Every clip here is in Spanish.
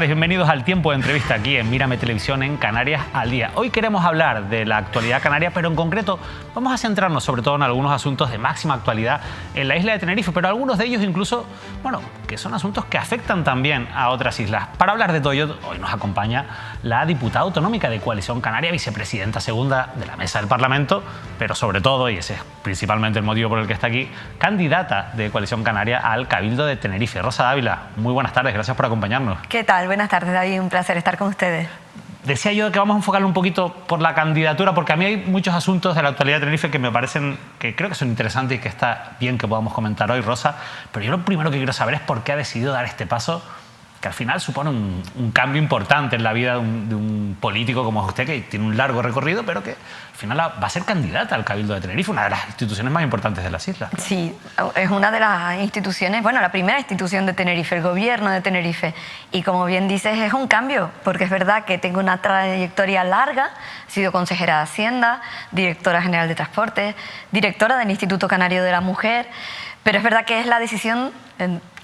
tardes, bienvenidos al Tiempo de Entrevista aquí en Mírame Televisión en Canarias al Día. Hoy queremos hablar de la actualidad canaria, pero en concreto vamos a centrarnos sobre todo en algunos asuntos de máxima actualidad en la isla de Tenerife, pero algunos de ellos incluso, bueno, que son asuntos que afectan también a otras islas. Para hablar de todo ello, hoy nos acompaña la diputada autonómica de Coalición Canaria, vicepresidenta segunda de la Mesa del Parlamento, pero sobre todo, y ese es principalmente el motivo por el que está aquí, candidata de Coalición Canaria al Cabildo de Tenerife. Rosa Dávila, muy buenas tardes, gracias por acompañarnos. ¿Qué tal? Buenas tardes, David, un placer estar con ustedes. Decía yo que vamos a enfocarlo un poquito por la candidatura, porque a mí hay muchos asuntos de la actualidad de Tenerife que me parecen, que creo que son interesantes y que está bien que podamos comentar hoy, Rosa, pero yo lo primero que quiero saber es por qué ha decidido dar este paso, que al final supone un cambio importante en la vida de un político como usted, que tiene un largo recorrido, pero que al final va a ser candidata al Cabildo de Tenerife, una de las instituciones más importantes de las islas. Sí, es una de las instituciones, bueno, la primera institución de Tenerife, el gobierno de Tenerife. Y como bien dices, es un cambio, porque es verdad que tengo una trayectoria larga, he sido consejera de Hacienda, directora general de Transporte, directora del Instituto Canario de la Mujer, pero es verdad que es la decisión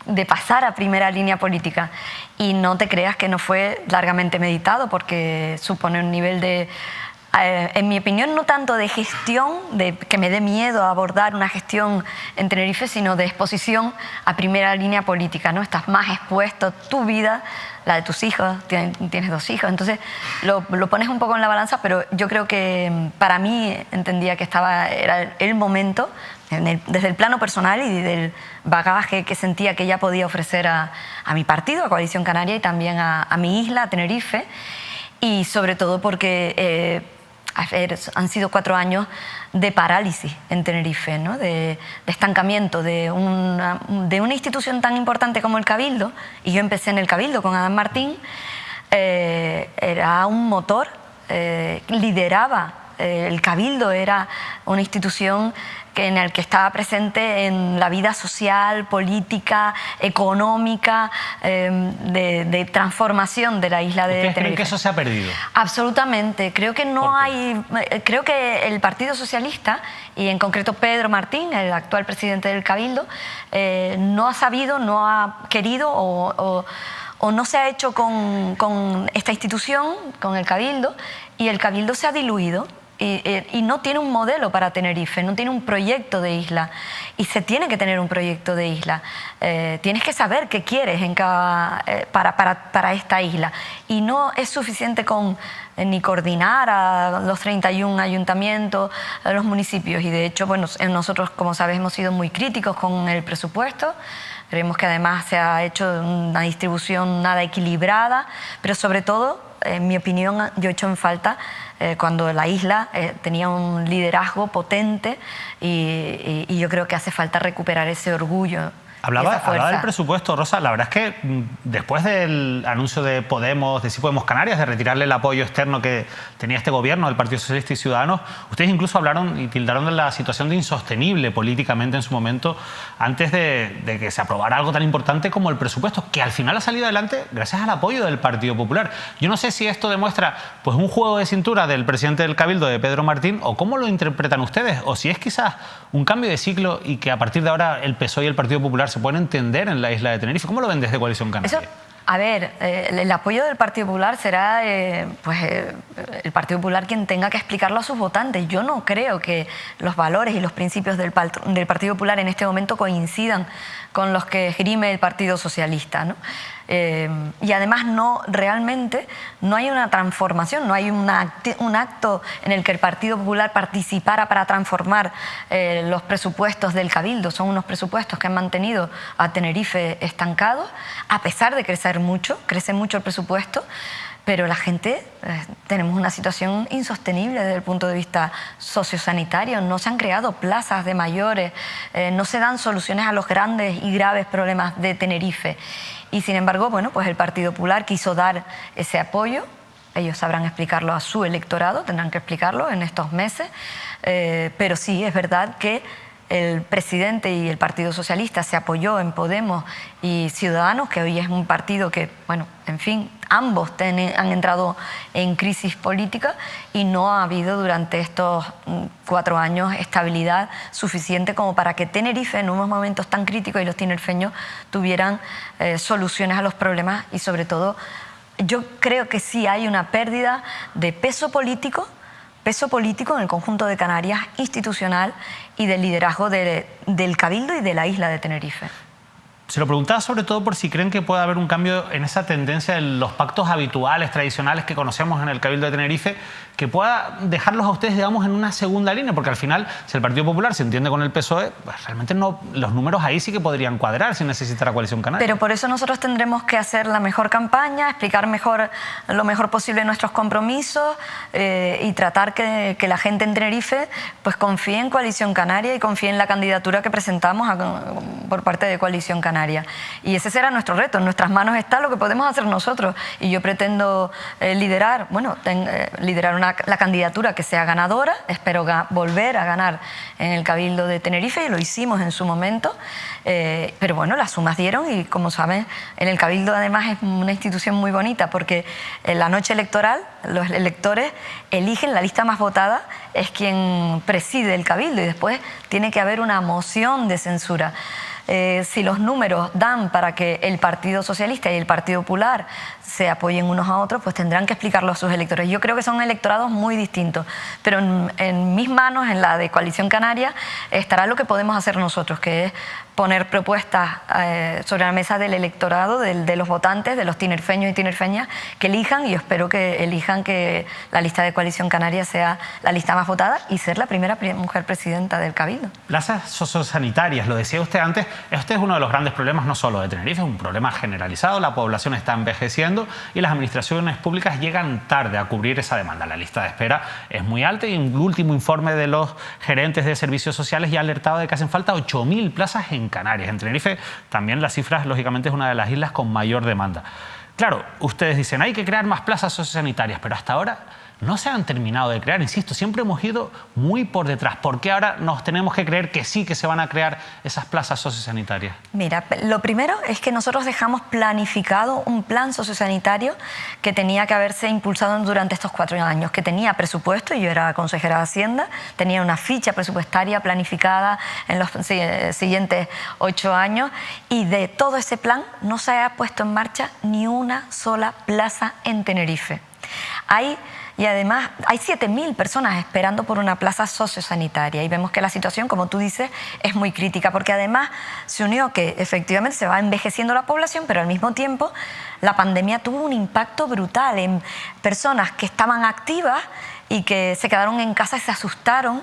de pasar a primera línea política, y no te creas que no fue largamente meditado, porque supone un nivel de, en mi opinión, no tanto de gestión, de que me dé miedo abordar una gestión en Tenerife, sino de exposición a primera línea política, ¿no? Estás más expuesto, tu vida, la de tus hijos, tienes 2 hijos, entonces lo pones un poco en la balanza, pero yo creo que para mí entendía que era el momento, desde el plano personal y del bagaje que sentía que ella podía ofrecer a mi partido, a Coalición Canaria, y también a mi isla, a Tenerife, y sobre todo porque han sido 4 años de parálisis en Tenerife, ¿no? de estancamiento de una institución tan importante como el Cabildo. Y yo empecé en el Cabildo con Adán Martín, era un motor, lideraba. El Cabildo era una institución en la que estaba presente en la vida social, política, económica, de transformación de la isla de Tenerife. ¿Ustedes creen que eso se ha perdido? Absolutamente. Creo que creo que el Partido Socialista, y en concreto Pedro Martín, el actual presidente del Cabildo, no ha sabido, no ha querido o no se ha hecho con esta institución, con el Cabildo, y el Cabildo se ha diluido. Y no tiene un modelo para Tenerife, no tiene un proyecto de isla, y se tiene que tener un proyecto de isla. Tienes que saber qué quieres para esta isla, y no es suficiente con ni coordinar a los 31 ayuntamientos, a los municipios. Y de hecho, bueno, nosotros, como sabes, hemos sido muy críticos con el presupuesto. Creemos que además se ha hecho una distribución nada equilibrada, pero sobre todo, en mi opinión, yo he hecho en falta cuando la isla tenía un liderazgo potente, y yo creo que hace falta recuperar ese orgullo. Hablaba del presupuesto, Rosa. La verdad es que después del anuncio de Podemos, de Sí Podemos Canarias, de retirarle el apoyo externo que tenía este gobierno del Partido Socialista y Ciudadanos, ustedes incluso hablaron y tildaron de la situación de insostenible políticamente en su momento, antes de que se aprobara algo tan importante como el presupuesto, que al final ha salido adelante gracias al apoyo del Partido Popular. Yo no sé si esto demuestra pues un juego de cintura del presidente del Cabildo, de Pedro Martín, o cómo lo interpretan ustedes, o si es quizás un cambio de ciclo y que a partir de ahora el PSOE y el Partido Popular se pueden entender en la isla de Tenerife. ¿Cómo lo ven desde Coalición Canaria? A ver, el apoyo del Partido Popular será el Partido Popular quien tenga que explicarlo a sus votantes. Yo no creo que los valores y los principios del Partido Popular en este momento coincidan con los que esgrime el Partido Socialista, ¿no? Y además realmente no hay una transformación, no hay un acto en el que el Partido Popular participara para transformar los presupuestos del Cabildo. Son unos presupuestos que han mantenido a Tenerife estancado, a pesar de crecer mucho, crece mucho el presupuesto, pero la gente, tenemos una situación insostenible desde el punto de vista sociosanitario. No se han creado plazas de mayores, no se dan soluciones a los grandes y graves problemas de Tenerife. Y sin embargo, bueno, pues el Partido Popular quiso dar ese apoyo. Ellos sabrán explicarlo a su electorado, tendrán que explicarlo en estos meses, pero sí, es verdad que el presidente y el Partido Socialista se apoyó en Podemos y Ciudadanos, que hoy es un partido que, bueno, en fin, ambos han entrado en crisis política y no ha habido durante estos 4 años estabilidad suficiente como para que Tenerife en unos momentos tan críticos y los tinerfeños tuvieran soluciones a los problemas y sobre todo yo creo que sí hay una pérdida de peso político en el conjunto de Canarias, institucional y del liderazgo del Cabildo y de la isla de Tenerife. Se lo preguntaba sobre todo por si creen que puede haber un cambio en esa tendencia de los pactos habituales, tradicionales que conocemos en el Cabildo de Tenerife, que pueda dejarlos a ustedes, digamos, en una segunda línea, porque al final, si el Partido Popular se entiende con el PSOE, pues realmente no, los números ahí sí que podrían cuadrar sin necesitar a Coalición Canaria. Pero por eso nosotros tendremos que hacer la mejor campaña, explicar lo mejor posible nuestros compromisos y tratar que la gente en Tenerife pues confíe en Coalición Canaria y confíe en la candidatura que presentamos por parte de Coalición Canaria. Y ese será nuestro reto. En nuestras manos está lo que podemos hacer nosotros. Y yo pretendo liderar la candidatura que sea ganadora. Espero volver a ganar en el Cabildo de Tenerife y lo hicimos en su momento. Pero bueno, las sumas dieron y como saben, en el Cabildo además es una institución muy bonita porque en la noche electoral los electores eligen la lista más votada, es quien preside el Cabildo y después tiene que haber una moción de censura. Si los números dan para que el Partido Socialista y el Partido Popular se apoyen unos a otros, pues tendrán que explicarlo a sus electores. Yo creo que son electorados muy distintos, pero en mis manos, en la de Coalición Canaria, estará lo que podemos hacer nosotros, que es poner propuestas sobre la mesa del electorado, de los votantes, de los tinerfeños y tinerfeñas, que elijan, y yo espero que elijan que la lista de Coalición Canaria sea la lista más votada y ser la primera mujer presidenta del Cabildo. Plazas sociosanitarias, lo decía usted antes, este es uno de los grandes problemas no solo de Tenerife, es un problema generalizado, la población está envejeciendo y las administraciones públicas llegan tarde a cubrir esa demanda. La lista de espera es muy alta y el último informe de los gerentes de servicios sociales ya ha alertado de que hacen falta 8.000 plazas en Canarias. En Tenerife también las cifras, lógicamente, es una de las islas con mayor demanda. Claro, ustedes dicen, hay que crear más plazas sociosanitarias, pero hasta ahora no se han terminado de crear, insisto, siempre hemos ido muy por detrás. ¿Por qué ahora nos tenemos que creer que sí que se van a crear esas plazas sociosanitarias? Mira, lo primero es que nosotros dejamos planificado un plan sociosanitario que tenía que haberse impulsado durante estos 4 años, que tenía presupuesto, y yo era consejera de Hacienda, tenía una ficha presupuestaria planificada en los siguientes 8 años y de todo ese plan no se ha puesto en marcha ni una sola plaza en Tenerife. Y además hay 7.000 personas esperando por una plaza sociosanitaria y vemos que la situación, como tú dices, es muy crítica porque además se unió que efectivamente se va envejeciendo la población, pero al mismo tiempo la pandemia tuvo un impacto brutal en personas que estaban activas y que se quedaron en casa y se asustaron.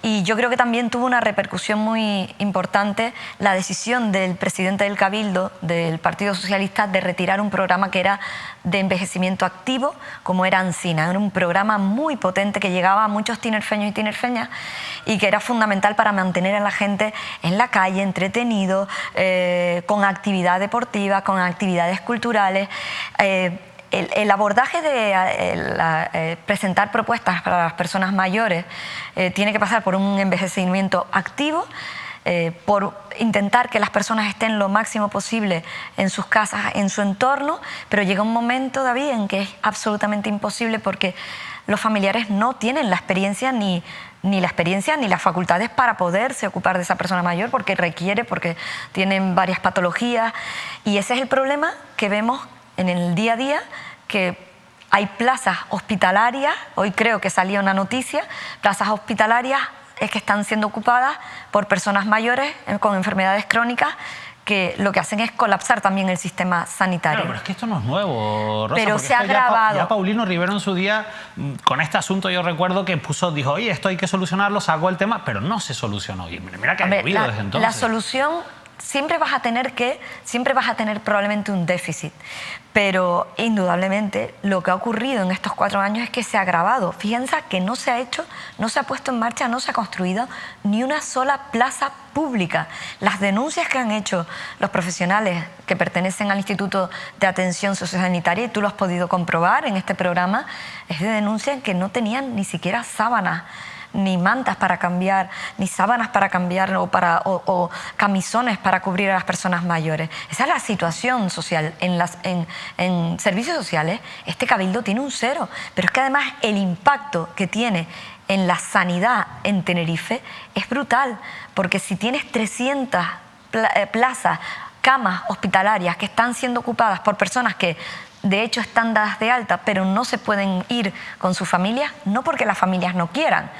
Y yo creo que también tuvo una repercusión muy importante la decisión del presidente del Cabildo, del Partido Socialista, de retirar un programa que era de envejecimiento activo, como era Ancina. Era un programa muy potente que llegaba a muchos tinerfeños y tinerfeñas y que era fundamental para mantener a la gente en la calle, entretenido, con actividad deportiva, con actividades culturales. El abordaje de presentar propuestas para las personas mayores tiene que pasar por un envejecimiento activo, por intentar que las personas estén lo máximo posible en sus casas, en su entorno, pero llega un momento, David, en que es absolutamente imposible porque los familiares no tienen la experiencia ni las facultades para poderse ocupar de esa persona mayor porque tienen varias patologías y ese es el problema que vemos en el día a día, que hay plazas hospitalarias, hoy creo que salía una noticia, plazas hospitalarias es que están siendo ocupadas por personas mayores con enfermedades crónicas que lo que hacen es colapsar también el sistema sanitario. Claro, pero es que esto no es nuevo, Rosa. Pero se ha agravado. Ya Paulino Rivero en su día, con este asunto yo recuerdo que dijo, oye, esto hay que solucionarlo, sacó el tema, pero no se solucionó. Y mira que ha llovido desde entonces. La solución... Siempre vas a tener probablemente un déficit, pero indudablemente lo que ha ocurrido en estos 4 años es que se ha agravado. Fíjense que no se ha puesto en marcha, no se ha construido ni una sola plaza pública. Las denuncias que han hecho los profesionales que pertenecen al Instituto de Atención Sociosanitaria, y tú lo has podido comprobar en este programa, es de denuncia en que no tenían ni siquiera sábanas ni mantas para cambiar, ni sábanas para cambiar o camisones para cubrir a las personas mayores. Esa es la situación social. En servicios sociales este cabildo tiene un 0, pero es que además el impacto que tiene en la sanidad en Tenerife es brutal, porque si tienes 300 plazas, camas hospitalarias que están siendo ocupadas por personas que de hecho están dadas de alta, pero no se pueden ir con sus familias, no porque las familias no quieran,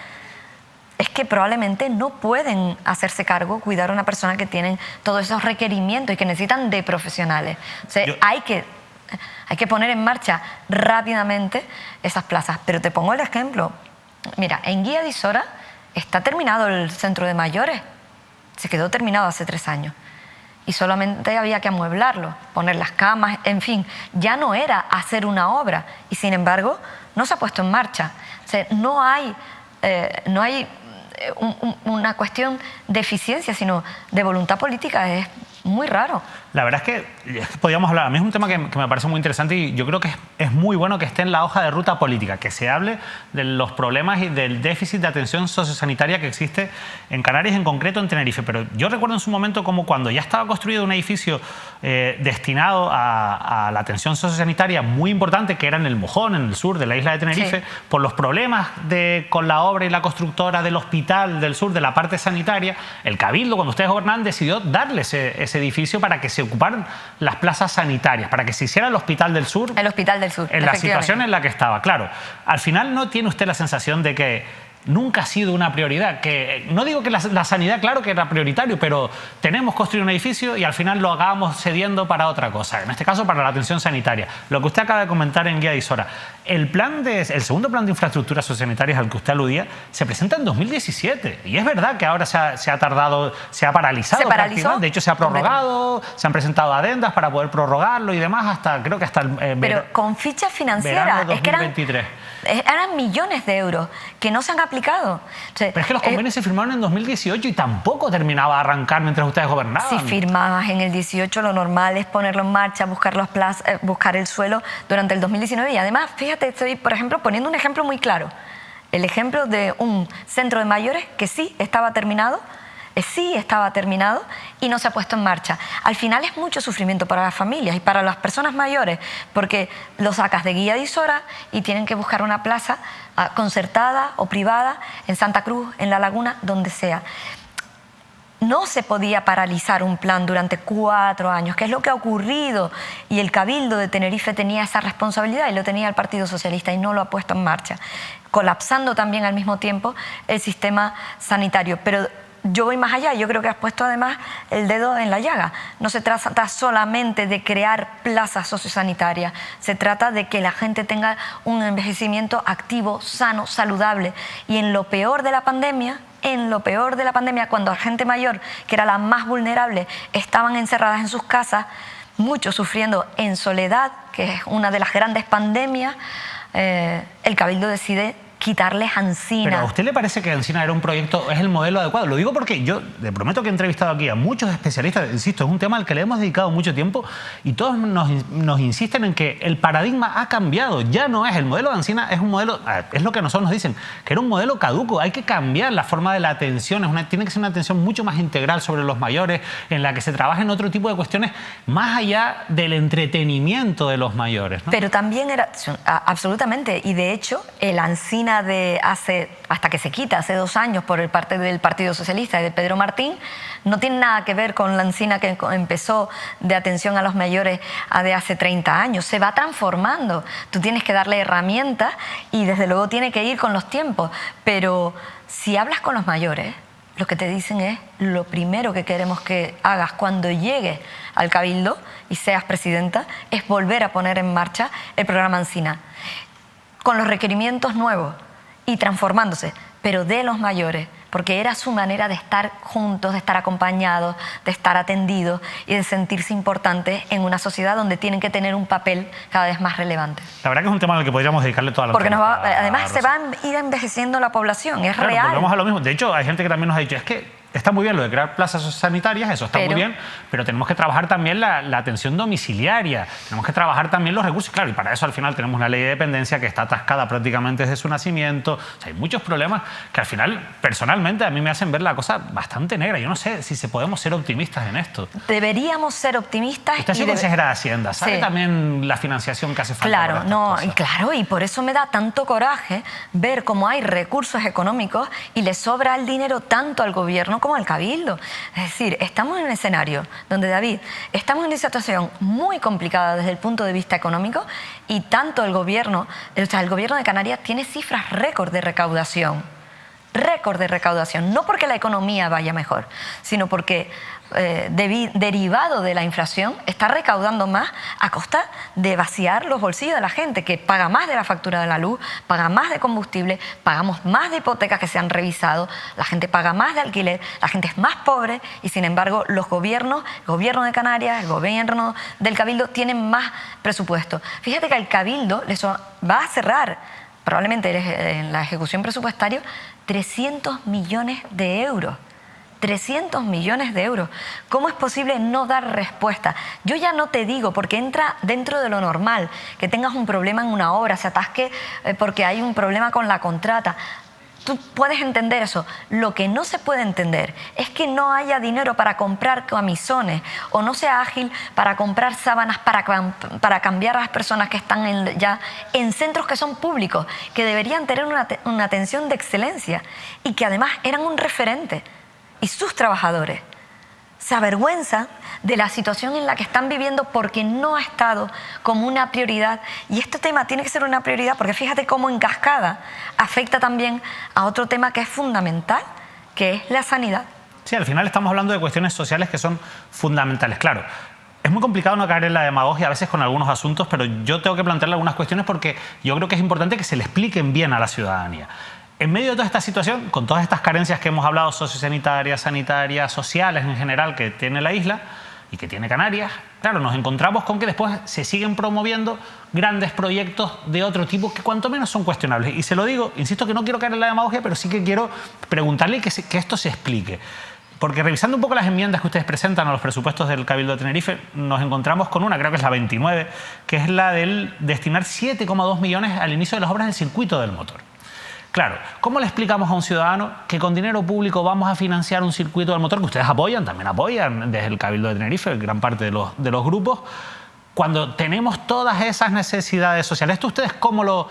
es que probablemente no pueden hacerse cargo, cuidar a una persona que tienen todos esos requerimientos y que necesitan de profesionales. O sea, hay que poner en marcha rápidamente esas plazas. Pero te pongo el ejemplo. Mira, en Guía de Isora está terminado el centro de mayores. Se quedó terminado hace 3 años. Y solamente había que amueblarlo, poner las camas, en fin, ya no era hacer una obra. Y sin embargo, no se ha puesto en marcha. O sea, no hay una cuestión de eficiencia, sino de voluntad política. Es muy raro. La verdad es que podríamos hablar, a mí es un tema que me parece muy interesante y yo creo que es muy bueno que esté en la hoja de ruta política, que se hable de los problemas y del déficit de atención sociosanitaria que existe en Canarias, en concreto en Tenerife. Pero yo recuerdo en su momento como cuando ya estaba construido un edificio destinado a la atención sociosanitaria muy importante, que era en El Mojón, en el sur de la isla de Tenerife, por los problemas con la obra y la constructora del hospital del sur, de la parte sanitaria, el Cabildo, cuando ustedes gobernaban, decidió darle ese edificio para que se ocuparan las plazas sanitarias, para que se hiciera el Hospital del Sur. El Hospital del Sur, en la situación en la que estaba. Claro, al final no tiene usted la sensación de que nunca ha sido una prioridad, que no digo que la sanidad, claro que era prioritario, pero tenemos que construir un edificio y al final lo hagamos cediendo para otra cosa, en este caso para la atención sanitaria. Lo que usted acaba de comentar en Guía de Isora, el segundo plan de infraestructuras sociosanitarias al que usted aludía, se presenta en 2017 y es verdad que ahora se ha tardado, se ha paralizado. ¿Se paralizó? De hecho se ha prorrogado, se han presentado adendas para poder prorrogarlo y demás creo que hasta el pero con ficha financiera, verano 2023. Eran millones de euros que no se han aplicado. O sea, pero es que los convenios se firmaron en 2018 y tampoco terminaba de arrancar mientras ustedes gobernaban. Si firmabas en el 18, lo normal es ponerlo en marcha, buscar el suelo durante el 2019. Y además, fíjate, estoy, por ejemplo, poniendo un ejemplo muy claro. El ejemplo de un centro de mayores que sí estaba terminado y no se ha puesto en marcha. Al final es mucho sufrimiento para las familias y para las personas mayores, porque lo sacas de Guía de Isora y tienen que buscar una plaza concertada o privada en Santa Cruz, en La Laguna, donde sea. No se podía paralizar un plan durante 4 años, que es lo que ha ocurrido, y el Cabildo de Tenerife tenía esa responsabilidad y lo tenía el Partido Socialista y no lo ha puesto en marcha, colapsando también al mismo tiempo el sistema sanitario. Pero yo voy más allá, yo creo que has puesto además el dedo en la llaga. No se trata solamente de crear plazas sociosanitarias, se trata de que la gente tenga un envejecimiento activo, sano, saludable. Y en lo peor de la pandemia, cuando la gente mayor, que era la más vulnerable, estaban encerradas en sus casas, muchos sufriendo en soledad, que es una de las grandes pandemias, el Cabildo decide quitarles Ancina. ¿Pero a usted le parece que Ancina era un proyecto, es el modelo adecuado? Lo digo porque yo le prometo que he entrevistado aquí a muchos especialistas, insisto, es un tema al que le hemos dedicado mucho tiempo y todos nos insisten en que el paradigma ha cambiado, ya no es el modelo de Ancina, es un modelo, es lo que a nosotros nos dicen, que era un modelo caduco, hay que cambiar la forma de la atención, tiene que ser una atención mucho más integral sobre los mayores, en la que se trabaje en otro tipo de cuestiones más allá del entretenimiento de los mayores, ¿no? Pero también era, absolutamente, y de hecho el Ancina de hasta que se quita, hace 2 años por el parte del Partido Socialista y de Pedro Martín, no tiene nada que ver con la Ancina que empezó de atención a los mayores de hace 30 años. Se va transformando. Tú tienes que darle herramientas y desde luego tiene que ir con los tiempos. Pero si hablas con los mayores, lo que te dicen es: lo primero que queremos que hagas cuando llegues al Cabildo y seas presidenta es volver a poner en marcha el programa Ancina, con los requerimientos nuevos y transformándose, pero de los mayores, porque era su manera de estar juntos, de estar acompañados, de estar atendidos y de sentirse importantes en una sociedad donde tienen que tener un papel cada vez más relevante. La verdad que es un tema al que podríamos dedicarle toda la porque además se va a ir envejeciendo la población, es real. Volvemos a lo mismo. De hecho, hay gente que también nos ha dicho, es que está muy bien lo de crear plazas sanitarias, eso está muy bien, pero tenemos que trabajar también la atención domiciliaria, tenemos que trabajar también los recursos, claro, y para eso al final tenemos una ley de dependencia que está atascada prácticamente desde su nacimiento. O sea, hay muchos problemas que al final, personalmente, a mí me hacen ver la cosa bastante negra. Yo no sé si podemos ser optimistas en esto. Deberíamos ser optimistas. Usted es consejera de Hacienda, ¿sabe también la financiación que hace falta? Claro, claro, y por eso me da tanto coraje ver cómo hay recursos económicos y le sobra el dinero tanto al gobierno como al cabildo. Es decir, estamos en un escenario donde, David, estamos en una situación muy complicada desde el punto de vista económico y tanto el gobierno de Canarias tiene cifras récord de recaudación. Récord de recaudación, no porque la economía vaya mejor, sino porque derivado de la inflación está recaudando más a costa de vaciar los bolsillos de la gente, que paga más de la factura de la luz, paga más de combustible, pagamos más de hipotecas que se han revisado, la gente paga más de alquiler, la gente es más pobre y sin embargo los gobiernos, el gobierno de Canarias, el gobierno del Cabildo tienen más presupuesto. Fíjate que el Cabildo les va a cerrar probablemente en la ejecución presupuestaria 300 millones de euros. 300 millones de euros. ¿Cómo es posible no dar respuesta? Yo ya no te digo, porque entra dentro de lo normal, que tengas un problema en una obra, se atasque porque hay un problema con la contrata. Tú puedes entender eso. Lo que no se puede entender es que no haya dinero para comprar camisones o no sea ágil para comprar sábanas para cambiar a las personas que están ya en centros que son públicos, que deberían tener una atención de excelencia y que además eran un referente. Y sus trabajadores se avergüenzan de la situación en la que están viviendo porque no ha estado como una prioridad. Y este tema tiene que ser una prioridad porque fíjate cómo en cascada afecta también a otro tema que es fundamental, que es la sanidad. Sí, al final estamos hablando de cuestiones sociales que son fundamentales. Claro, es muy complicado no caer en la demagogia a veces con algunos asuntos, pero yo tengo que plantearle algunas cuestiones porque yo creo que es importante que se le expliquen bien a la ciudadanía. En medio de toda esta situación, con todas estas carencias que hemos hablado, sociosanitarias, sanitarias, sociales en general, que tiene la isla y que tiene Canarias, claro, nos encontramos con que después se siguen promoviendo grandes proyectos de otro tipo que cuanto menos son cuestionables. Y se lo digo, insisto que no quiero caer en la demagogia, pero sí que quiero preguntarle que esto se explique. Porque revisando un poco las enmiendas que ustedes presentan a los presupuestos del Cabildo de Tenerife, nos encontramos con una, creo que es la 29, que es la del destinar 7,2 millones al inicio de las obras del circuito del motor. Claro, ¿cómo le explicamos a un ciudadano que con dinero público vamos a financiar un circuito del motor que ustedes apoyan, también apoyan desde el Cabildo de Tenerife, gran parte de los grupos, cuando tenemos todas esas necesidades sociales? ¿Esto ustedes cómo lo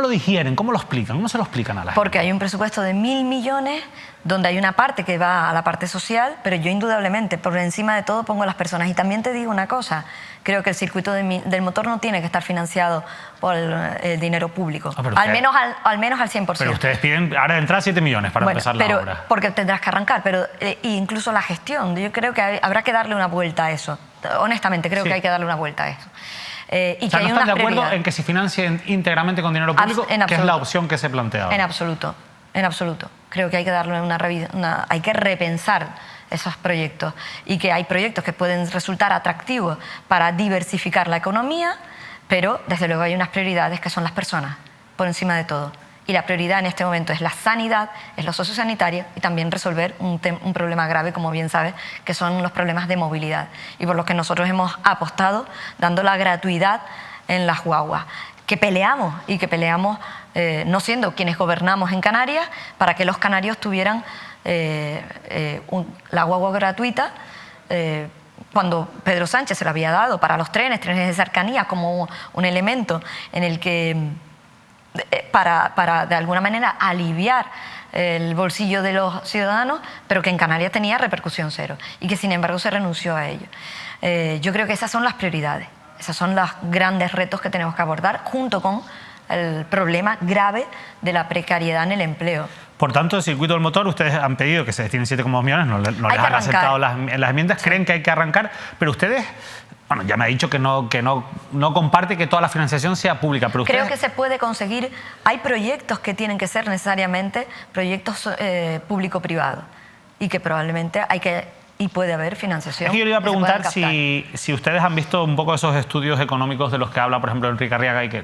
digieren, cómo lo explican, cómo se lo explican a la gente? Porque hay un presupuesto de 1.000 millones donde hay una parte que va a la parte social, pero yo indudablemente por encima de todo pongo a las personas. Y también te digo una cosa, creo que el circuito del motor no tiene que estar financiado por el dinero público, al menos al 100%. Pero ustedes piden ahora de entrada 7 millones para empezar la obra. Porque tendrás que arrancar, pero incluso la gestión, yo creo que habrá que darle una vuelta a eso. Honestamente, creo que hay que darle una vuelta a eso. Y o sea, ¿no están de acuerdo en que se financien íntegramente con dinero público, que es la opción que se plantea ahora? En absoluto, en absoluto. Creo que hay que darle hay que repensar esos proyectos y que hay proyectos que pueden resultar atractivos para diversificar la economía, pero desde luego hay unas prioridades que son las personas, por encima de todo. Y la prioridad en este momento es la sanidad, es lo sociosanitario y también resolver un problema grave, como bien sabes, que son los problemas de movilidad. Y por los que nosotros hemos apostado dando la gratuidad en las guaguas. Que peleamos no siendo quienes gobernamos en Canarias, para que los canarios tuvieran la guagua gratuita cuando Pedro Sánchez se lo había dado para los trenes de cercanía como un elemento en el que para de alguna manera aliviar el bolsillo de los ciudadanos, pero que en Canarias tenía repercusión cero y que sin embargo se renunció a ello. Yo creo que esas son las prioridades, esos son los grandes retos que tenemos que abordar junto con el problema grave de la precariedad en el empleo. Por tanto, el circuito del motor, ustedes han pedido que se destinen 7,2 millones, no les han aceptado las enmiendas, creen que hay que arrancar, pero ustedes, bueno, ya me ha dicho que no comparte que toda la financiación sea pública, pero ustedes... Creo que se puede conseguir, hay proyectos que tienen que ser necesariamente proyectos público-privados y que probablemente puede haber financiación. Es que yo le iba a preguntar si ustedes han visto un poco esos estudios económicos de los que habla, por ejemplo, Enrique Arriaga y que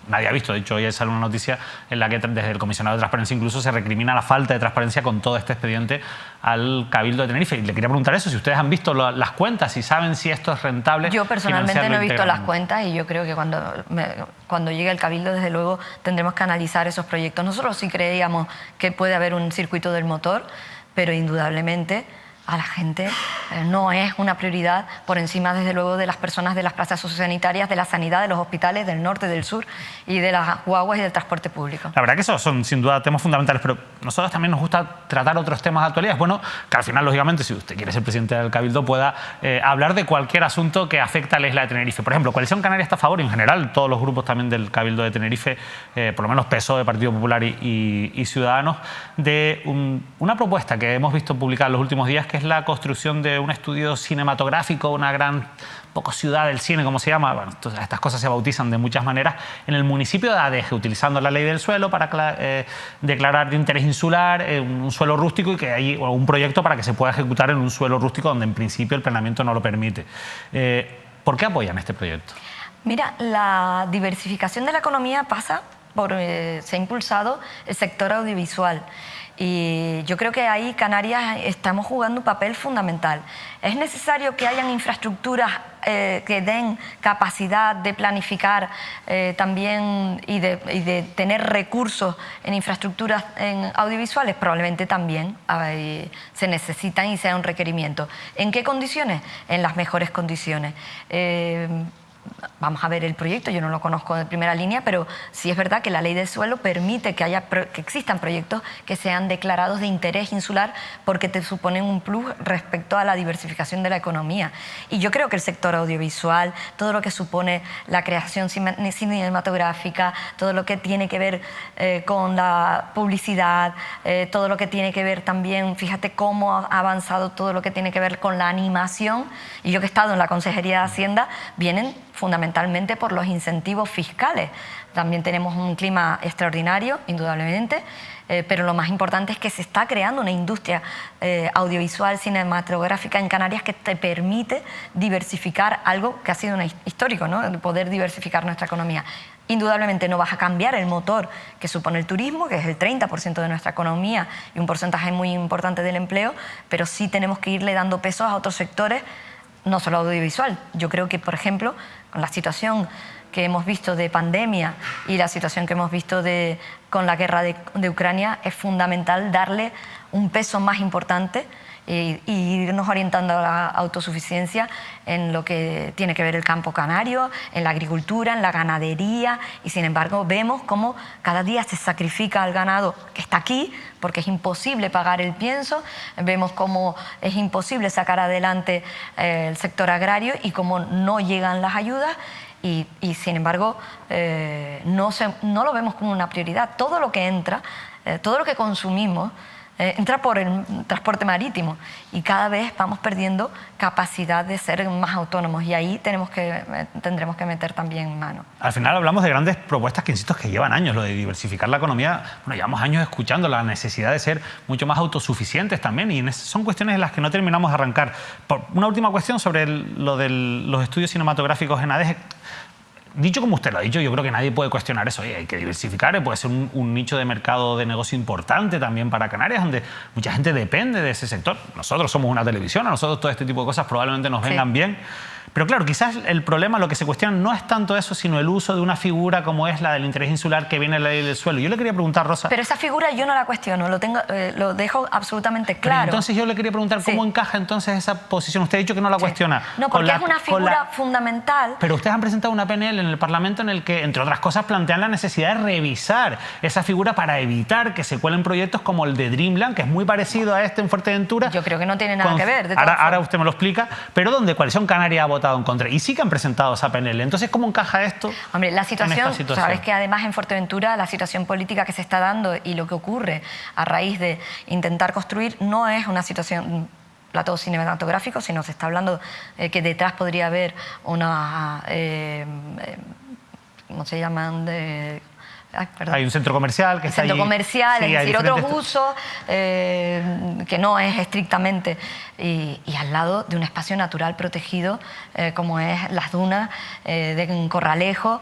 nadie ha visto. De hecho, hoy sale una noticia en la que desde el comisionado de transparencia incluso se recrimina la falta de transparencia con todo este expediente al Cabildo de Tenerife. Y le quería preguntar eso, si ustedes han visto las cuentas, si saben si esto es rentable. Yo personalmente no he visto las cuentas y yo creo que cuando llegue el Cabildo, desde luego, tendremos que analizar esos proyectos. Nosotros sí creíamos que puede haber un circuito del motor, pero indudablemente a la gente no es una prioridad por encima, desde luego, de las personas de las plazas sociosanitarias, de la sanidad, de los hospitales del norte, del sur y de las guaguas y del transporte público. La verdad que esos son sin duda temas fundamentales, pero nosotros también nos gusta tratar otros temas de actualidad. Es bueno que al final, lógicamente, si usted quiere ser presidente del Cabildo, pueda hablar de cualquier asunto que afecte a la isla de Tenerife. Por ejemplo, Coalición Canaria está a favor, y en general todos los grupos también del Cabildo de Tenerife, por lo menos PSOE, Partido Popular y Ciudadanos, de una propuesta que hemos visto publicada en los últimos días, que es la construcción de un estudio cinematográfico, una gran ciudad del cine, como se llama. Bueno, estas cosas se bautizan de muchas maneras, en el municipio de Adeje, utilizando la ley del suelo para declarar de interés insular un suelo rústico, y que hay un proyecto para que se pueda ejecutar en un suelo rústico donde en principio el planeamiento no lo permite. ¿Por qué apoyan este proyecto? Mira, la diversificación de la economía pasa por... se ha impulsado el sector audiovisual. Y yo creo que ahí Canarias estamos jugando un papel fundamental. Es necesario que hayan infraestructuras que den capacidad de planificar también y de tener recursos en infraestructuras audiovisuales. Probablemente también se necesitan y sea un requerimiento. ¿En qué condiciones? En las mejores condiciones. Vamos a ver el proyecto, yo no lo conozco de primera línea, pero sí es verdad que la ley del suelo permite que existan proyectos que sean declarados de interés insular, porque te suponen un plus respecto a la diversificación de la economía. Y yo creo que el sector audiovisual, todo lo que supone la creación cinematográfica, todo lo que tiene que ver con la publicidad, todo lo que tiene que ver también, fíjate cómo ha avanzado todo lo que tiene que ver con la animación, y yo que he estado en la Consejería de Hacienda, vienen fundamentalmente por los incentivos fiscales. También tenemos un clima extraordinario, indudablemente, pero lo más importante es que se está creando una industria audiovisual, cinematográfica en Canarias, que te permite diversificar algo que ha sido histórico, ¿no? El poder diversificar nuestra economía. Indudablemente no vas a cambiar el motor que supone el turismo, que es el 30% de nuestra economía y un porcentaje muy importante del empleo, pero sí tenemos que irle dando pesos a otros sectores, no solo audiovisual. Yo creo que, por ejemplo, con la situación que hemos visto de pandemia y la situación que hemos visto con la guerra de Ucrania, es fundamental darle un peso más importante y irnos orientando a la autosuficiencia en lo que tiene que ver el campo canario, en la agricultura, en la ganadería, y sin embargo vemos cómo cada día se sacrifica al ganado que está aquí, porque es imposible pagar el pienso, vemos cómo es imposible sacar adelante el sector agrario y cómo no llegan las ayudas. Y sin embargo no lo vemos como una prioridad. Todo lo que entra, todo lo que consumimos, entra por el transporte marítimo, y cada vez vamos perdiendo capacidad de ser más autónomos, y ahí tendremos que meter también mano. Al final hablamos de grandes propuestas que, insisto, que llevan años, lo de diversificar la economía. Bueno, llevamos años escuchando la necesidad de ser mucho más autosuficientes también, y son cuestiones en las que no terminamos de arrancar. Una última cuestión sobre lo de los estudios cinematográficos en Adeje. Dicho como usted lo ha dicho, yo creo que nadie puede cuestionar eso. Oye, hay que diversificar, puede ser un nicho de mercado de negocio importante también para Canarias, donde mucha gente depende de ese sector. Nosotros somos una televisión, a nosotros todo este tipo de cosas probablemente nos vengan bien. Pero claro, quizás el problema, lo que se cuestiona, no es tanto eso, sino el uso de una figura como es la del interés insular, que viene en la ley del suelo. Yo le quería preguntar, Rosa... Pero esa figura yo no la cuestiono, lo dejo absolutamente claro. Pero entonces yo le quería preguntar cómo encaja entonces esa posición. Usted ha dicho que no la cuestiona. No, porque es una figura fundamental. Pero ustedes han presentado una PNL en el Parlamento en el que, entre otras cosas, plantean la necesidad de revisar esa figura para evitar que se cuelen proyectos como el de Dreamland, que es muy parecido a este en Fuerteventura. Yo creo que no tiene nada que ver. Ahora usted me lo explica, pero donde Coalición Canaria ha votado en contra. Y sí que han presentado esa PNL. Entonces, ¿cómo encaja esto? Hombre, la situación, sabes que además en Fuerteventura la situación política que se está dando y lo que ocurre a raíz de intentar construir no es una situación plato cinematográfico, sino se está hablando que detrás podría haber una... ¿cómo se llaman? Hay un centro comercial que está allí. Centro comercial, Sí, es hay decir, otros diferentes- usos que no es estrictamente. Y al lado de un espacio natural protegido como es las dunas de Corralejo.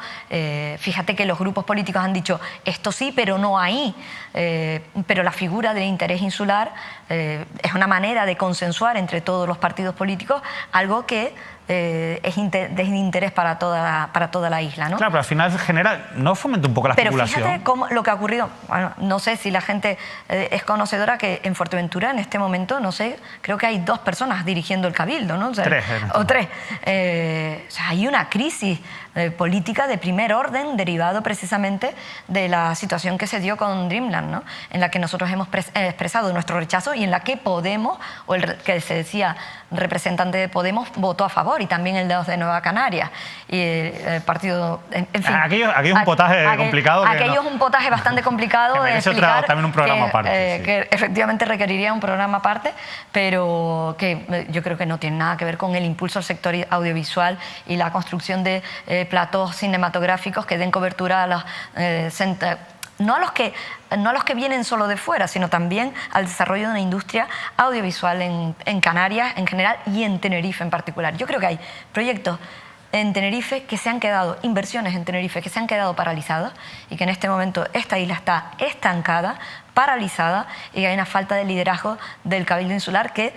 Fíjate que los grupos políticos han dicho esto sí, pero no ahí. Pero la figura del interés insular es una manera de consensuar entre todos los partidos políticos algo que es de interés para toda la isla, ¿no? Claro, pero al final no fomenta un poco la Pero especulación. fíjate cómo lo que ha ocurrido. Bueno, no sé si la gente es conocedora que en Fuerteventura en este momento, no sé, creo que hay 2 personas dirigiendo el cabildo, ¿no? O sea, 3. O 3. O sea, hay una crisis política de primer orden derivado precisamente de la situación que se dio con Dreamland, ¿no? En la que nosotros hemos expresado nuestro rechazo y en la que Podemos, o el que se decía representante de Podemos, votó a favor, y también el de los de Nueva Canarias y el partido, en fin. Aquello es un potaje complicado. Aquello es un potaje bastante complicado que de merece explicar, también un programa aparte. Sí. Que efectivamente requeriría un programa aparte, pero que yo creo que no tiene nada que ver con el impulso al sector audiovisual y la construcción de platós cinematográficos que den cobertura a los no a los que vienen solo de fuera, sino también al desarrollo de una industria audiovisual en Canarias en general y en Tenerife en particular. Yo creo que hay proyectos en Tenerife que se han quedado, inversiones en Tenerife que se han quedado paralizadas, y que en este momento esta isla está estancada, paralizada, y que hay una falta de liderazgo del Cabildo Insular que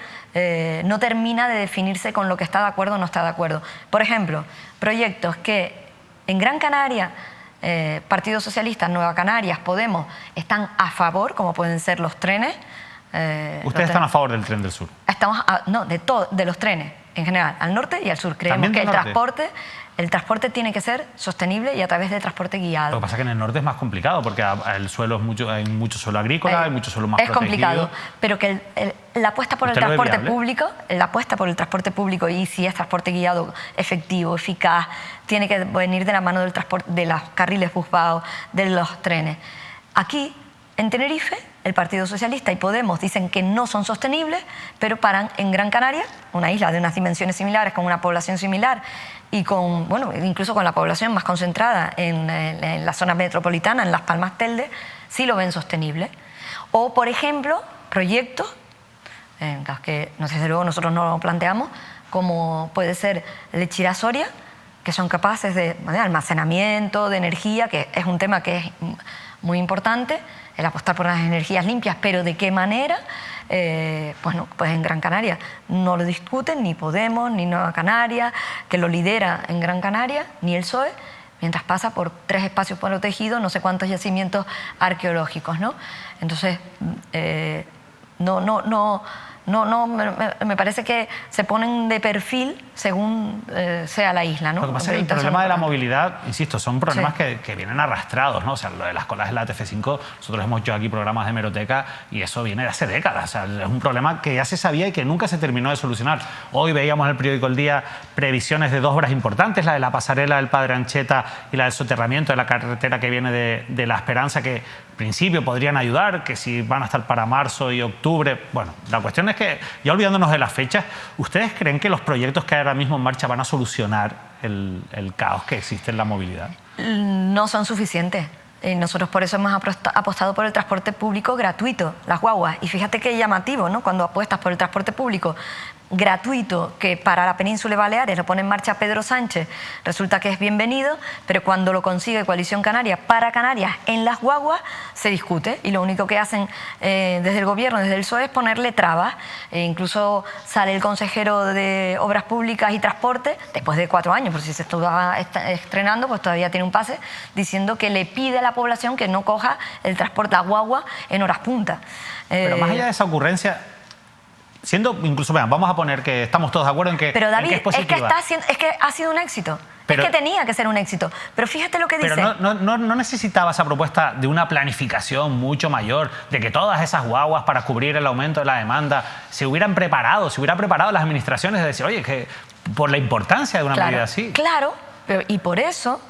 no termina de definirse con lo que está de acuerdo o no está de acuerdo. Por ejemplo, proyectos que en Gran Canaria, Partido Socialista, Nueva Canarias, Podemos, están a favor, como pueden ser los trenes. ¿Ustedes están a favor del tren del sur? Estamos de los trenes en general, al norte y al sur. Creemos que el transporte tiene que ser sostenible y a través de transporte guiado. Lo que pasa es que en el norte es más complicado porque el suelo hay mucho suelo agrícola, hay mucho suelo más protegido. Es complicado, pero que la apuesta por el transporte público, y si es transporte guiado efectivo, eficaz, tiene que venir de la mano del transporte, de los carriles busbados, de los trenes. Aquí, en Tenerife, el Partido Socialista y Podemos dicen que no son sostenibles, pero paran en Gran Canaria, una isla de unas dimensiones similares, con una población similar y con, bueno, incluso con la población más concentrada en la zona metropolitana, en Las Palmas Telde, sí lo ven sostenible. O, por ejemplo, proyectos en los que, desde luego, nosotros no lo planteamos, como puede ser el de Chira-Soria, que son capaces de almacenamiento, de energía, que es un tema que es muy importante, el apostar por las energías limpias, pero ¿de qué manera? Bueno, pues en Gran Canaria no lo discuten ni Podemos, ni Nueva Canarias, que lo lidera en Gran Canaria, ni el PSOE, mientras pasa por 3 espacios protegidos, no sé cuántos yacimientos arqueológicos, ¿no? Entonces, me parece que se ponen de perfil según sea la isla, ¿no? Lo que pasa es que el problema de la movilidad, insisto, son problemas que vienen arrastrados, ¿no? O sea, lo de las colas de la TF5, nosotros hemos hecho aquí programas de hemeroteca y eso viene de hace décadas. O sea, es un problema que ya se sabía y que nunca se terminó de solucionar. Hoy veíamos en el periódico El Día previsiones de 2 obras importantes, la de la pasarela del Padre Ancheta y la del soterramiento de la carretera que viene de La Esperanza, que en principio podrían ayudar, que si van a estar para marzo y octubre. Bueno, la cuestión es que, ya olvidándonos de las fechas, ¿ustedes creen que los proyectos que hay ahora mismo en marcha van a solucionar el caos que existe en la movilidad? No son suficientes. Nosotros por eso hemos apostado por el transporte público gratuito, las guaguas. Y fíjate qué llamativo, ¿no? Cuando apuestas por el transporte público gratuito, que para la península de Baleares lo pone en marcha Pedro Sánchez, resulta que es bienvenido, pero cuando lo consigue Coalición Canaria para Canarias en las guaguas, se discute, y lo único que hacen desde el gobierno, desde el PSOE, es ponerle trabas. Incluso sale el consejero de Obras Públicas y Transporte, después de 4 años, por si se estaba estrenando, pues todavía tiene un pase, diciendo que le pide a la población que no coja el transporte, la guagua, en horas punta. Pero más allá de esa ocurrencia, siendo incluso, vamos a poner que estamos todos de acuerdo en que, pero David, es positiva. Es que ha sido un éxito. Es que tenía que ser un éxito. Pero fíjate lo que dice. Pero no necesitaba esa propuesta de una planificación mucho mayor, de que todas esas guaguas para cubrir el aumento de la demanda se hubieran preparado, las administraciones de decir, oye, que por la importancia de una medida así. Claro, y por eso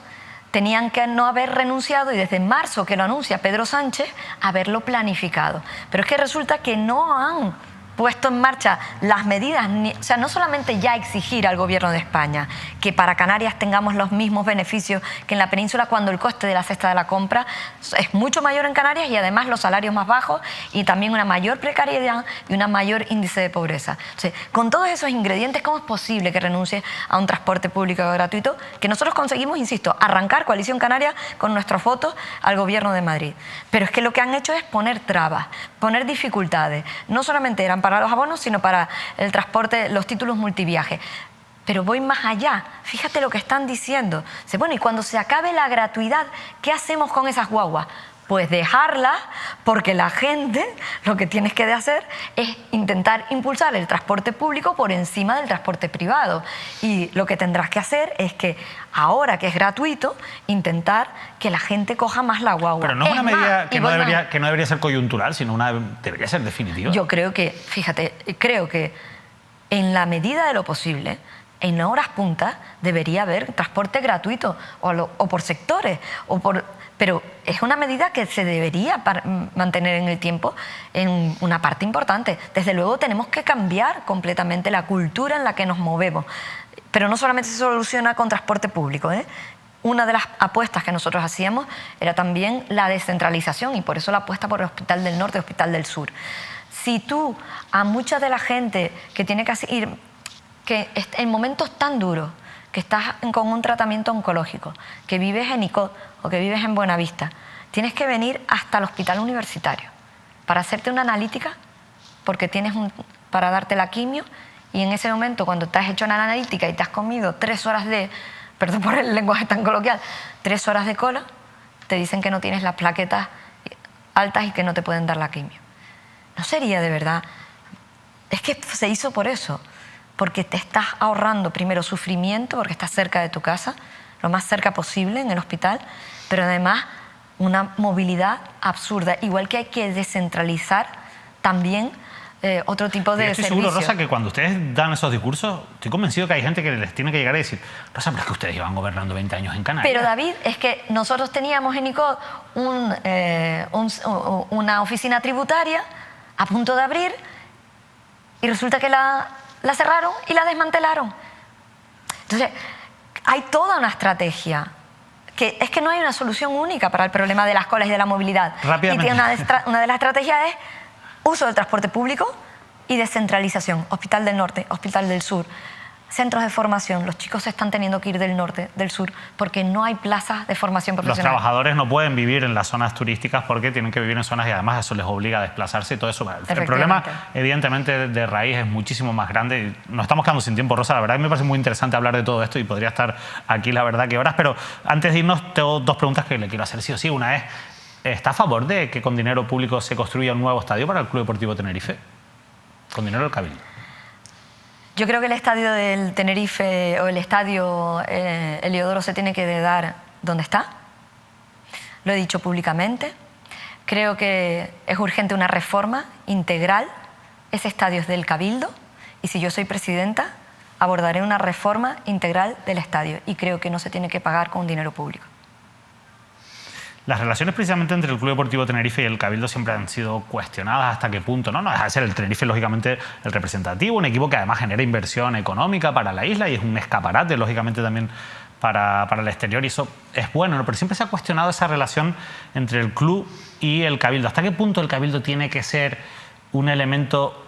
tenían que no haber renunciado, y desde marzo que lo anuncia Pedro Sánchez, haberlo planificado. Pero es que resulta que no han puesto en marcha las medidas, o sea, no solamente ya exigir al gobierno de España que para Canarias tengamos los mismos beneficios que en la península cuando el coste de la cesta de la compra es mucho mayor en Canarias y además los salarios más bajos y también una mayor precariedad y una mayor índice de pobreza. Entonces, con todos esos ingredientes, ¿cómo es posible que renuncie a un transporte público gratuito que nosotros conseguimos, insisto, arrancar Coalición Canaria con nuestros votos al gobierno de Madrid? Pero es que lo que han hecho es poner trabas, poner dificultades. No solamente eran para los abonos, sino para el transporte, los títulos multiviaje. Pero voy más allá. Fíjate lo que están diciendo. Bueno, y cuando se acabe la gratuidad, ¿qué hacemos con esas guaguas? Pues dejarlas, porque la gente lo que tienes que hacer es intentar impulsar el transporte público por encima del transporte privado. Y lo que tendrás que hacer es que, ahora que es gratuito, intentar que la gente coja más la guagua. Pero no es una medida que no debería ser coyuntural, sino debería ser definitiva. Yo creo que, fíjate, creo que en la medida de lo posible, en horas puntas, debería haber transporte gratuito, o por sectores, pero es una medida que se debería mantener en el tiempo en una parte importante. Desde luego tenemos que cambiar completamente la cultura en la que nos movemos. Pero no solamente se soluciona con transporte público, ¿eh? Una de las apuestas que nosotros hacíamos era también la descentralización y por eso la apuesta por el Hospital del Norte y el Hospital del Sur. Si tú a mucha de la gente que tiene que ir, que en momentos tan duros, que estás con un tratamiento oncológico, que vives en ICOT o que vives en Buenavista, tienes que venir hasta el hospital universitario para hacerte una analítica, porque para darte la quimio, y en ese momento, cuando te has hecho una analítica y te has comido 3 horas perdón por el lenguaje tan coloquial, 3 horas de cola, te dicen que no tienes las plaquetas altas y que no te pueden dar la quimio. ¿No sería de verdad? Es que se hizo por eso. Porque te estás ahorrando primero sufrimiento, porque estás cerca de tu casa, lo más cerca posible en el hospital, pero además una movilidad absurda. Igual que hay que descentralizar también otro tipo de servicios. Estoy seguro, Rosa, que cuando ustedes dan esos discursos, estoy convencido que hay gente que les tiene que llegar a decir: Rosa, pero es que ustedes llevan gobernando 20 años en Canarias. Pero David, es que nosotros teníamos en ICOT una oficina tributaria a punto de abrir y resulta que la cerraron y la desmantelaron. Entonces, hay toda una estrategia. Es que no hay una solución única para el problema de las colas y de la movilidad. Rápidamente. Y una de las estrategias es uso del transporte público y descentralización. Hospital del Norte, Hospital del Sur, centros de formación. Los chicos se están teniendo que ir del norte, del sur, porque no hay plazas de formación profesional. Los trabajadores no pueden vivir en las zonas turísticas porque tienen que vivir en zonas y además eso les obliga a desplazarse y todo eso. El problema, evidentemente, de raíz es muchísimo más grande. Nos estamos quedando sin tiempo, Rosa. La verdad, me parece muy interesante hablar de todo esto y podría estar aquí, la verdad, que horas. Pero antes de irnos, tengo 2 preguntas que le quiero hacer sí o sí. Una es: ¿está a favor de que con dinero público se construya un nuevo estadio para el Club Deportivo Tenerife? Con dinero del Cabildo. Yo creo que el estadio del Tenerife o el estadio Heliodoro se tiene que dar donde está. Lo he dicho públicamente. Creo que es urgente una reforma integral. Ese estadio es del Cabildo y si yo soy presidenta abordaré una reforma integral del estadio y creo que no se tiene que pagar con dinero público. Las relaciones precisamente entre el Club Deportivo Tenerife y el Cabildo siempre han sido cuestionadas. ¿Hasta qué punto? No deja de ser el Tenerife, lógicamente, el representativo, un equipo que además genera inversión económica para la isla y es un escaparate, lógicamente, también para el exterior, y eso es bueno, ¿no? Pero siempre se ha cuestionado esa relación entre el club y el Cabildo. ¿Hasta qué punto el Cabildo tiene que ser un elemento,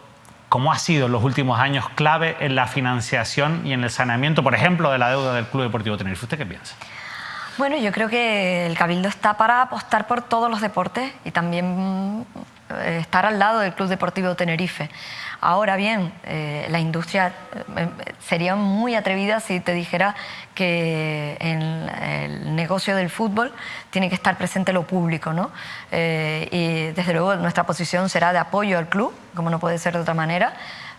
como ha sido en los últimos años, clave en la financiación y en el saneamiento, por ejemplo, de la deuda del Club Deportivo Tenerife? ¿Usted qué piensa? Bueno, yo creo que el Cabildo está para apostar por todos los deportes y también estar al lado del Club Deportivo Tenerife. Ahora bien, la industria sería muy atrevida si te dijera que en el negocio del fútbol tiene que estar presente lo público, ¿no? Y desde luego nuestra posición será de apoyo al club, como no puede ser de otra manera,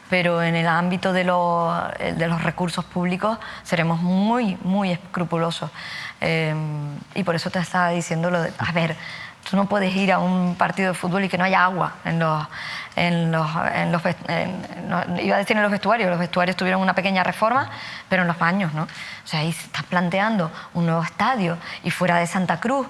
pero en el ámbito de los recursos públicos seremos muy, muy escrupulosos. Y por eso te estaba diciendo lo de, a ver, tú no puedes ir a un partido de fútbol y que no haya agua iba a decir en los vestuarios tuvieron una pequeña reforma, pero en los baños, ¿no? O sea, ahí se está planteando un nuevo estadio y fuera de Santa Cruz,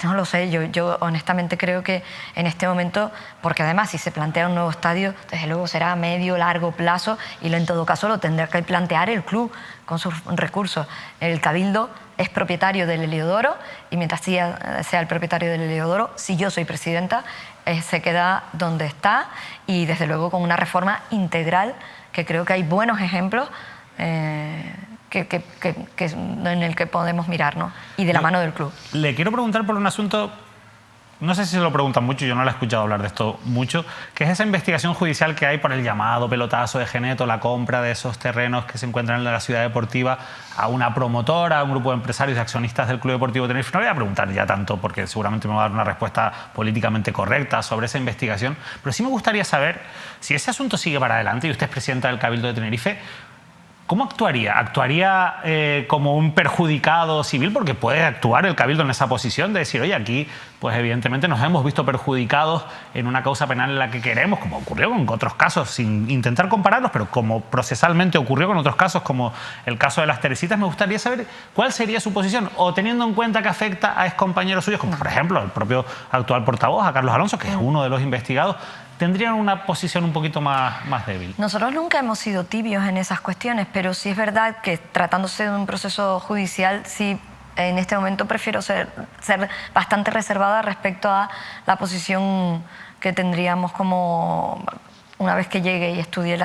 No lo sé, yo honestamente creo que en este momento, porque además si se plantea un nuevo estadio, desde luego será a medio, largo plazo y en todo caso lo tendrá que plantear el club con sus recursos. El Cabildo es propietario del Heliodoro y mientras sea el propietario del Heliodoro, si yo soy presidenta, se queda donde está y desde luego con una reforma integral que creo que hay buenos ejemplos en el que podemos mirar, ¿no? Y de la mano del club. Le quiero preguntar por un asunto, no sé si se lo preguntan mucho, yo no le he escuchado hablar de esto mucho, que es esa investigación judicial que hay por el llamado pelotazo de Geneto, la compra de esos terrenos que se encuentran en la ciudad deportiva a una promotora, a un grupo de empresarios y accionistas del Club Deportivo Tenerife. No le voy a preguntar ya tanto porque seguramente me va a dar una respuesta políticamente correcta sobre esa investigación, pero sí me gustaría saber si ese asunto sigue para adelante y usted es presidenta del Cabildo de Tenerife, ¿cómo actuaría? ¿Actuaría como un perjudicado civil? Porque puede actuar el Cabildo en esa posición de decir, oye, aquí pues evidentemente nos hemos visto perjudicados en una causa penal en la que queremos, como ocurrió con otros casos, sin intentar compararlos, pero como procesalmente ocurrió con otros casos, como el caso de las Teresitas. Me gustaría saber cuál sería su posición, o teniendo en cuenta que afecta a excompañeros suyos, como por ejemplo el propio actual portavoz, a Carlos Alonso, que es uno de los investigados, tendrían una posición un poquito más débil. Nosotros nunca hemos sido tibios en esas cuestiones, pero sí es verdad que tratándose de un proceso judicial, sí en este momento prefiero ser bastante reservada respecto a la posición que tendríamos como una vez que llegue y estudie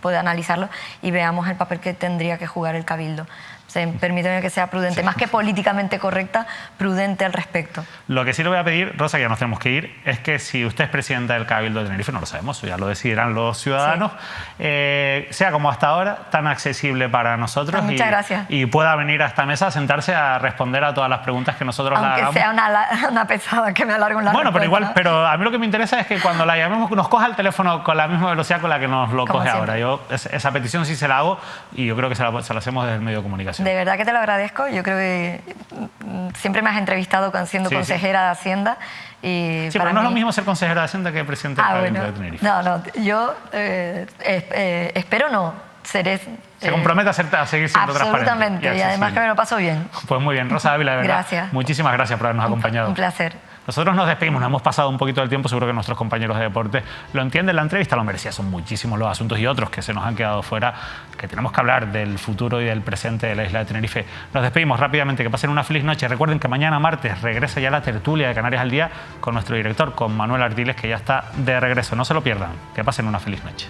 pueda analizarlo y veamos el papel que tendría que jugar el Cabildo. Permíteme que sea prudente, sí. Más que políticamente correcta, prudente al respecto. Lo que sí le voy a pedir, Rosa, que ya nos tenemos que ir, es que si usted es presidenta del Cabildo de Tenerife, no lo sabemos, ya lo decidirán los ciudadanos, sí. Sea como hasta ahora, tan accesible para nosotros muchas gracias. Y pueda venir a esta mesa a sentarse a responder a todas las preguntas que nosotros le hagamos. Aunque sea una pesada que me alargue una Bueno, respuesta. pero a mí lo que me interesa es que cuando la llamemos nos coja el teléfono con la misma velocidad con la que nos lo coge ahora. Yo esa petición sí se la hago y yo creo que se la hacemos desde el medio de comunicación. De verdad que te lo agradezco. Yo creo que siempre me has entrevistado siendo consejera de Hacienda. Y sí, pero no es lo mismo ser consejera de Hacienda que presidente del Cabildo de Tenerife. No, yo espero no. Se compromete a seguir siendo transparente. Absolutamente, y además que me lo paso bien. Pues muy bien, Rosa Ávila, de verdad. Gracias. Muchísimas gracias por habernos acompañado. Un placer. Nosotros nos despedimos, nos hemos pasado un poquito del tiempo, seguro que nuestros compañeros de deporte lo entienden, la entrevista lo merecía, son muchísimos los asuntos y otros que se nos han quedado fuera, que tenemos que hablar del futuro y del presente de la isla de Tenerife. Nos despedimos rápidamente, que pasen una feliz noche. Recuerden que mañana martes regresa ya la tertulia de Canarias al Día con nuestro director, con Manuel Ardiles, que ya está de regreso. No se lo pierdan, que pasen una feliz noche.